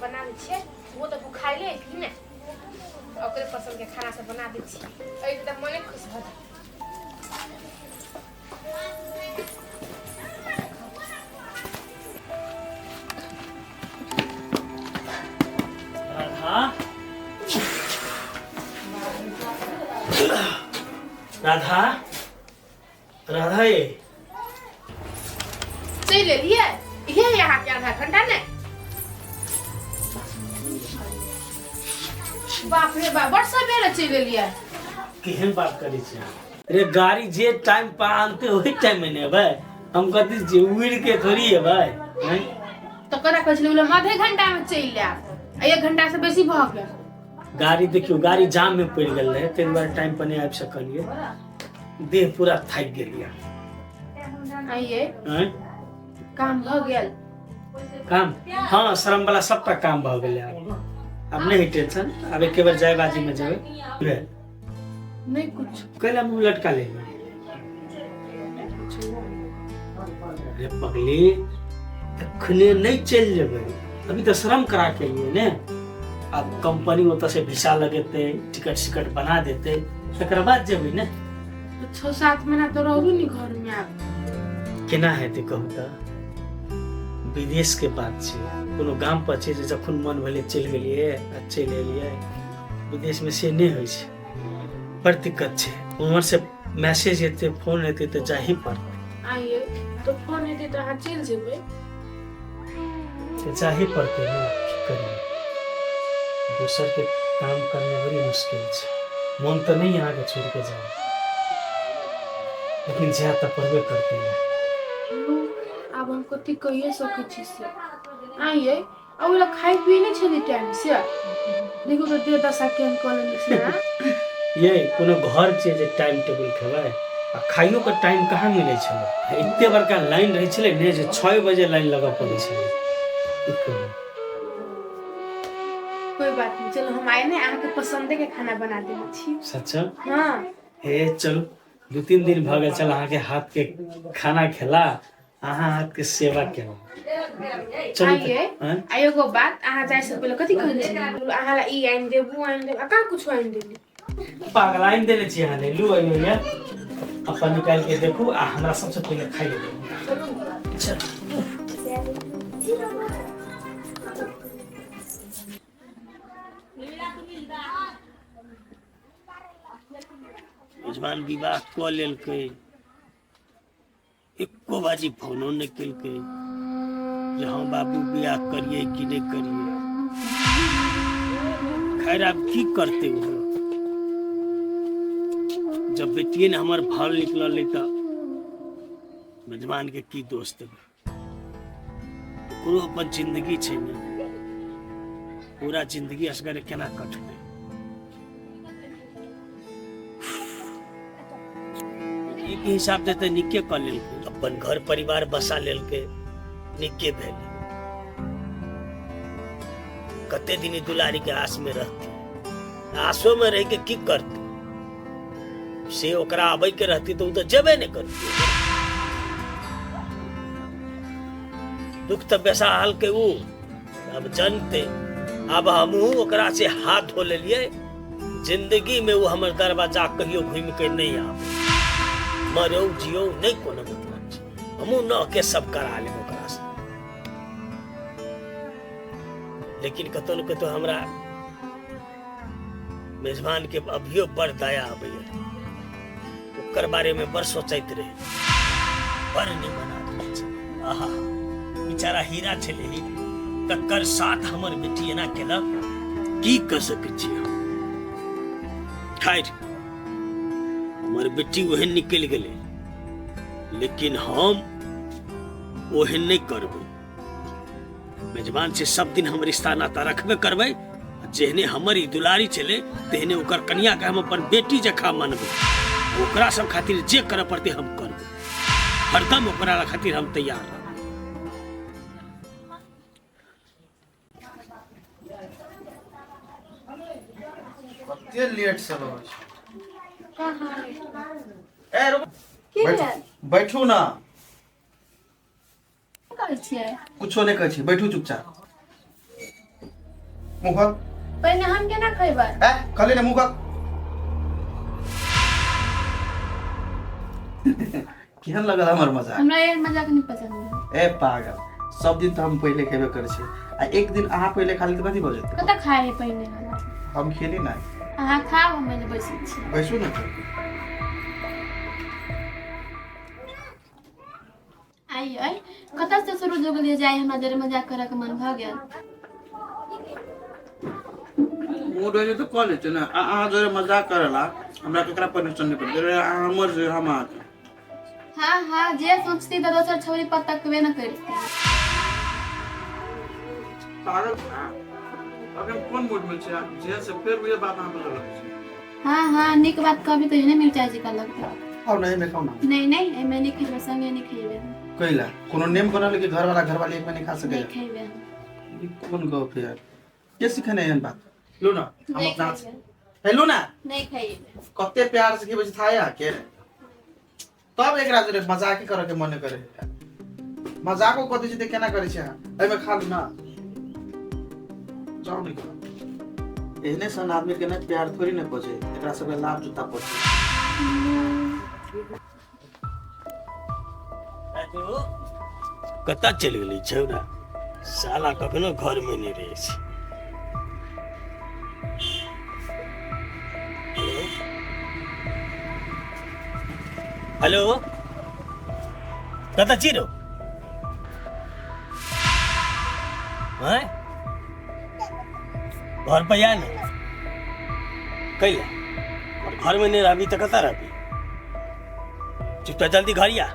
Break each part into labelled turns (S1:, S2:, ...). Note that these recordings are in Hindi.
S1: बना दै छियै वो तो भुखाइले थी ने ओकरे पसंद के खाना सब बना दै छियै एकदम मने खुश भ जाए।
S2: राधा राधा ये
S1: चल लिए ये यहाँ के आधा घंटा ने बाप रे बाप बड़ सबेरे चल लिए
S2: केहन बात करी छे। अरे गाड़ी जे टाइम पर आनते वही टाइम में ने भाई हम कथि जे उड़ के थोड़ी है भाई नहीं
S1: तो करा कहले बोले आधे घंटा में चल ले 1 घंटा से बेसी भ गया।
S2: गाड़ी देखियो गाड़ी जाम में पड़ गेल रहे ते बार टाइम पर नहीं आबि सकलिए देह पूरा थक गेलिए।
S1: आइए
S2: हैं
S1: काम भ गेल
S2: काम हां शर्म वाला सबटा काम भ गेल अब नहीं टेंशन अब एक बार जाए बाजी में जावे
S1: नहीं कुछ
S2: कैला मुंह लटका ले। अरे पगली अखने नहीं चल जेबे अभी तो श्रम करा के लिए ने अब कंपनी ओत से वीसा लगेते टिकट सिकट बना देते तकर बाद जेबे ने
S1: 6-7 महीना तो रहू नहीं घर में आप
S2: केना हेते कहू त विदेश के बात छे कोनो गाम पर छे जे जखन मन भेले चल गेलिए आ चल एलिए विदेश में से नहीं होय छे बड़ दिक्कत छे उमर से मैसेज एते फोन एते त जाही पड़ते।
S1: आइए तो फोन हेते तो हां चल जेबे
S2: जाही पड़ते ना की करिए दूसर के काम करने बड़ी मुश्किल छे मन तो नहीं यहाँ के छोड़ के जाए लेकिन जा तो पड़बे करते हैं।
S1: अब हम कथी कहिए सके छी से आइए अब वाला खाई पिए नहीं छली टाइम से देखो तो दे 10 सेकंड कॉल से
S2: ये कोनो घर छे जे टाइम टेबल खेबै आ खाइयो के टाइम कहाँ मिले छले इत्ते बड़का लाइन रहे छले ने जे 6 बजे लाइन लगा पड़े छले।
S1: कोई बात नहीं चलो हम आए ने आके पसंद के खाना बना देबे छी।
S2: सच
S1: हां
S2: हे चलो 2-3 दिन भ गेल चल अहाँ के हाथ के खाना खेला अहाँ हाथ के सेवा केला चलो
S1: आइए आइयो को बात अहाँ जाय से पहले कथी कहले छी अहाँ ला ई आइन देबू आइन देब का कुछ आइन देली
S2: पागल आइन देले छी अहाँ ले लू आइयो या अपन निकाल के देखू आ हमरा सबसे पहले खाइ ले चल यजमान विवाह क लेलकै एको बाजी फोनो नहीं केलकै जे हाँ बाबू बियाह करिए कि नहीं करिए खैर अब की करते हो जब बेटिए ने हमार भाल निकल तो मेजबान के की दोष देबै ओकरो अपन जिंदगी छै ने पूरा जिंदगी असगरे केना कटतै एक हिसाब से तो निके कर लेलकै अपन घर परिवार बसा लेलकै निके भेल कते दिन दुलारी के आस में रहती आसो में रह के की करती से ओकरा आबै के रहती तो उ तो जेबे नहीं करती दुख तो बेसा हाल के उ अब जानते अब हमहू ओकरा से हाथ धो लेलिए जिंदगी में वो हमर दरवाजा कहियो घूम के नहीं आवे मरो जियो नहीं कोनो मतलब छै हमहू न के सब करा ले ओकरा से लेकिन कतो न कतो हमरा मेजबान के अभियो बड़ दया आबैया ओकर बारे में बड़ सोचैत रहे बड़ नहीं बना आहा बेचारा हीरा छले ही तकर साथ हमर बेटी एना केलक की कर सकै छी हम खैर हमर बेटी ओहन निकल गेले लेकिन हम ओहन नहीं करबै मेजबान से सब दिन हम रिश्ता नाता रखबे करबै जेहने हमर ई दुलारी चले तेहने ओकर कन्या के हम अपन बेटी जखा मानबै ओकरा सब खातिर जे करे पड़ते हम करबै हरदम ओकरा खातिर हम तैयार रहबै।
S3: कते लेट से रहो
S1: कहां
S3: ए रुक बैठू ना
S1: कहै छियै
S3: कुछो नहीं कहै छी बैठू चुपचाप मुंह खोल
S1: पहले हम केना खैबै
S3: ए खाली ना मुंह खोल केहन लगल हमर मजाक
S1: हमरा ये मजाक नहीं पसंद है
S3: ए पागल सब दिन तो हम पहले खेबे करे छी आ एक दिन अहाँ पहले खाली तो कथी भ जेतै
S1: कत खाए है पहले वाला
S3: हम खेली ना
S1: अहाँ खाओ हम ले बैसै छी
S3: बैसू ना
S1: आई आई कत से शुरू जो गेलिए जाय हमरा जरे मजाक करे के मन भ गेल
S3: मूड होइले तो कॉल लेते ना अहाँ जरे मजाक करेला हमरा केकरा परमिशन नहीं पड़े रे हमर जे हम
S1: हाँ हाँ जे सोचती तो दोसर छोरी पत्ता कबे न करती
S3: पागल अबे कौन मूड में छै जे से फिर ये बात हम बोल रहे छी
S1: हाँ हाँ निक बात कभी तो इन्हें मिर्चा जी का लगता
S3: और नहीं मैं खाऊ ना
S1: नहीं मैं नहीं खेबे संगे नहीं खेबे
S3: कइला कोनो नेम बनल कि घर वाला घर वाली एक में नहीं खा सके
S1: नहीं खेबे
S3: ई कौन गप है यार के सिखने एहन बात लो ना हम
S1: नहीं
S3: अपना
S1: खेबे
S3: हेलो ना
S1: नहीं खेबे
S3: कते प्यार से के बजे थाया के तब एकरा जरे मजाक ही करे के मन करे मजाको कथि छै त केना करे छै एहि में खा लू ना जाओ नहीं करो एहने सन आदमी के ना प्यार थोड़ी न पहुंचे एकरा सब लाभ जूता पहुंचे
S2: राजू कता चल गेली छौरा साला कखनो घर में नहीं रहे छै हेलो कता चिरो हैं घर पे आ ना कैला और घर में नहीं रहबी तो कता रहबी चुपचाप जल्दी घर आ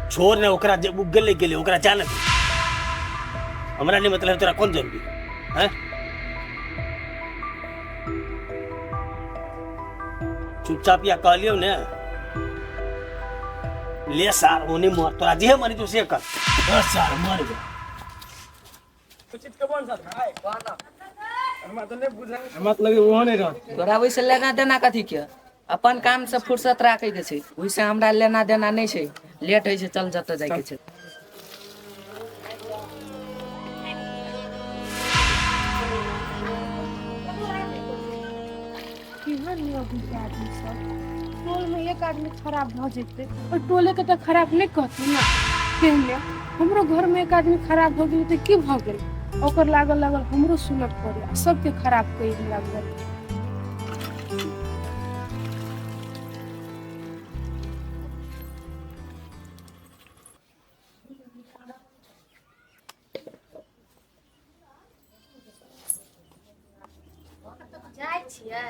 S2: छोड़ ने ओकरा जब गेले ओकरा जाने दे हमरा नहीं मतलब तोरा कौन जरूरी है चुपचाप या कहलियो ने ले सार ओने मर तोरा जे मरी तो से कर 10 साल मर गया उचित कौन सा है कहना हमरा तो नहीं बुझा मत लगे वो नहीं रह
S4: तोरा वैसे लेना देना कथी के अपन काम से फुर्सत राखे के छै वैसे हमरा लेना देना नहीं छै लेट होय छै चल जत जाय के छै
S1: केहन नियम बुझे आदमी सब टोल में एक आदमी खराब भ जेते और टोले के तो खराब नहीं कहते ना केहने हमरो घर में एक आदमी खराब हो गेल त की भ गेल ओकर लागल हमरो सुनत पड़े सबके खराब कई लागल जाय छियै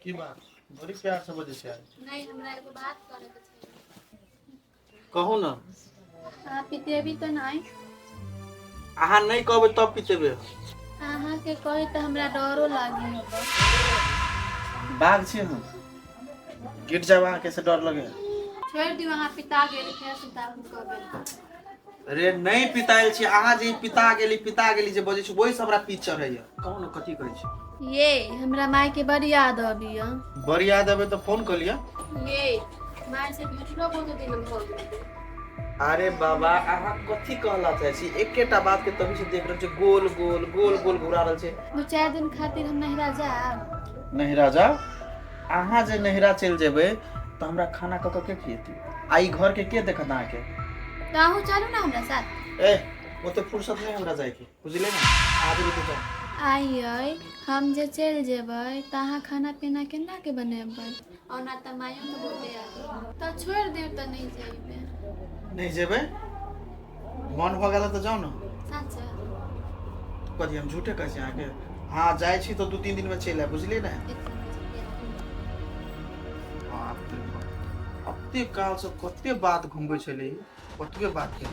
S3: की बात बड़ी प्यार से बजे छै
S1: नहीं हमरा एगो बात करे के छै
S3: कहू ना
S1: अहाँ पितेबी तो नहीं
S3: अहाँ नहीं कहबे तब पीतेबे
S1: अहाँ के कही तो हमरा डरो लागी
S3: बाघ छी हम गिर जाब अहाँ कैसे डर लगे
S1: छोड़ दी वहाँ पिता गेल फेर पिता कहबे
S3: रे नहीं पिताइल छी अहाँ जे पिता गेली जे बजे छी ओहि से हमरा पीछ चढ़ैया कहू ना कथी कहै छी
S1: ये हमरा माय के बड़ी याद आबिया
S3: बड़ी याद आबे तो फोन कर लिया
S1: ये माय से भेटलो बहुत दिन भ गेल
S3: अरे बाबा अहाँ कथी कहला चाहे छी एकेटा बात के तभी से देख रहल छी गोल गोल घुरा रहल छै
S1: 2-4 दिन खातिर हम नहिरा जाब
S3: नहिरा जा अहाँ जे नहिरा चल जेबै तो हमरा खाना क के खिएती आई घर के के देखत अहाँ के
S1: ताहू चलू ना हमरा साथ
S3: ए ओते फुर्सत नहीं हमरा जाए के बुझले ना आज भी तो जा
S1: आइए हम जे चल जेबै तहाँ खाना पीना केना के बनेबै और ना त मायो तो बोले आ तो छोड़ देब त नहीं जाइबे
S3: नहीं जेबै मन हो गेल तो जाओ ना
S1: अच्छा
S3: कथी हम झूठे कहै छी अहाँ के हाँ जाय छी तो 2-3 दिन में चल आए बुझलिए ना अब ते काल से कते बात घुमबै छले कतबे बात के